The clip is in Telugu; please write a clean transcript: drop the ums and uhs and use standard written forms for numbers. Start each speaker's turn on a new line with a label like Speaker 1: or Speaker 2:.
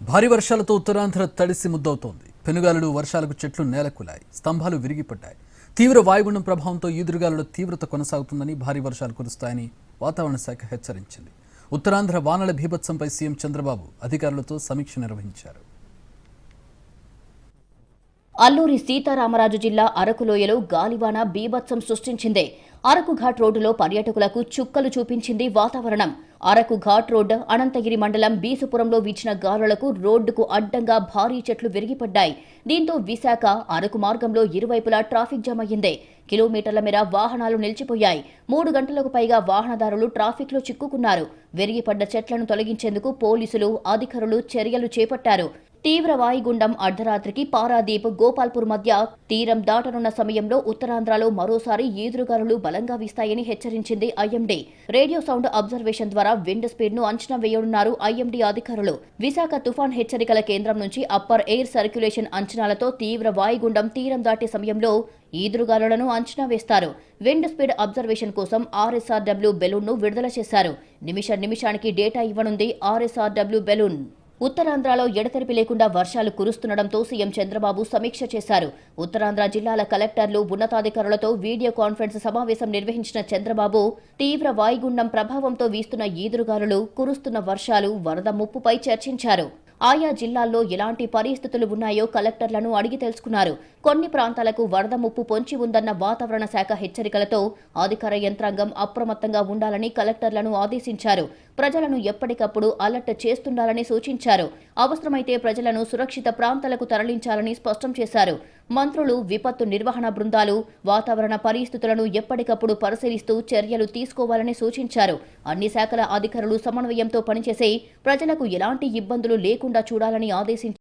Speaker 1: భారీ వర్షాలతో ఉత్తరాంధ్ర తడిసి ముద్దవుతోంది. పెనుగాలులు, వర్షాలకు చెట్లు నేలకూలాయి, స్తంభాలు విరిగిపడ్డాయి. తీవ్ర వాయుగుండం ప్రభావంతో ఈదురుగాలుల తీవ్రత కొనసాగుతుందని, భారీ వర్షాలు కురుస్తాయని వాతావరణ శాఖ హెచ్చరించింది. ఉత్తరాంధ్ర వానల బీభత్సంపై సీఎం చంద్రబాబు అధికారులతో సమీక్ష నిర్వహించారు.
Speaker 2: అల్లూరి సీతారామరాజు జిల్లా అరకులోయలో గాలివాన బీభత్సం సృష్టించింది. అరకు ఘాట్ రోడ్డులో పర్యాటకులకు చుక్కలు చూపించింది వాతావరణం. అరకు ఘాట్ రోడ్డు అనంతగిరి మండలం బీసుపురంలో వీచిన గాలులకు రోడ్డుకు అడ్డంగా భారీ చెట్లు విరిగిపడ్డాయి. దీంతో విశాఖ అరకు మార్గంలో ఇరువైపులా ట్రాఫిక్ జామ్ అయ్యింది. కిలోమీటర్ల మేర వాహనాలు నిలిచిపోయాయి. 3 గంటలకు పైగా వాహనదారులు ట్రాఫిక్లో చిక్కుకున్నారు. విరిగిపడ్డ చెట్లను తొలగించేందుకు పోలీసులు, అధికారులు చర్యలు చేపట్టారు. తీవ్ర వాయుగుండం అర్ధరాత్రికి పారాదీప్, గోపాల్పూర్ మధ్య తీరం దాటనున్న సమయంలో ఉత్తరాంధ్రలో మరోసారి ఈదురుగాలులు బలంగా వీస్తాయని హెచ్చరించింది ఐఎండీ. రేడియో సౌండ్ అబ్జర్వేషన్ ద్వారా విండ్ స్పీడ్ ను అంచనా వేయనున్నారు ఐఎండీ అధికారులు. విశాఖ తుఫాన్ హెచ్చరికల కేంద్రం నుంచి అప్పర్ ఎయిర్ సర్క్యులేషన్ అంచనాలతో తీవ్ర వాయుగుండం తీరం దాటే సమయంలో ఈదురుగాలులను అంచనా వేస్తారు. విండ్ స్పీడ్ అబ్జర్వేషన్ కోసం ఆర్ఎస్ఆర్డబ్ల్యూ బెలూన్ ను విడుదల చేశారు. నిమిషానికి డేటా ఇవ్వనుంది ఆర్ఎస్ఆర్డబ్ల్యూ బెలూన్. ఉత్తరాంధ్రలో ఎడతెరిపి లేకుండా వర్షాలు కురుస్తుండటంతో సీఎం చంద్రబాబు సమీక్ష చేశారు. ఉత్తరాంధ్ర జిల్లాల కలెక్టర్లు, ఉన్నతాధికారులతో వీడియో కాన్ఫరెన్స్ సమావేశం నిర్వహించిన చంద్రబాబు తీవ్ర వాయుగుండం ప్రభావంతో వీస్తున్న ఈదురుగాలులు, కురుస్తున్న వర్షాలు, వరద ముప్పుపై చర్చించారు. ఆయా జిల్లాల్లో ఎలాంటి పరిస్థితులు ఉన్నాయో కలెక్టర్లను అడిగి తెలుసుకున్నారు. కొన్ని ప్రాంతాలకు వరద ముప్పు పొంచి ఉందన్న వాతావరణ శాఖ హెచ్చరికలతో అధికార యంత్రాంగం అప్రమత్తంగా ఉండాలని కలెక్టర్లను ఆదేశించారు. ప్రజలను ఎప్పటికప్పుడు అలర్ట్ చేస్తుండాలని సూచించారు. అవసరమైతే ప్రజలను సురక్షిత ప్రాంతాలకు తరలించాలని స్పష్టం చేశారు. మంత్రులు, విపత్తు నిర్వహణ బృందాలు వాతావరణ పరిస్థితులను ఎప్పటికప్పుడు పరిశీలిస్తూ చర్యలు తీసుకోవాలని సూచించారు. అన్ని శాఖల అధికారులు సమన్వయంతో పనిచేసి ప్రజలకు ఎలాంటి ఇబ్బందులు లేకుండా చూడాలని ఆదేశించారు.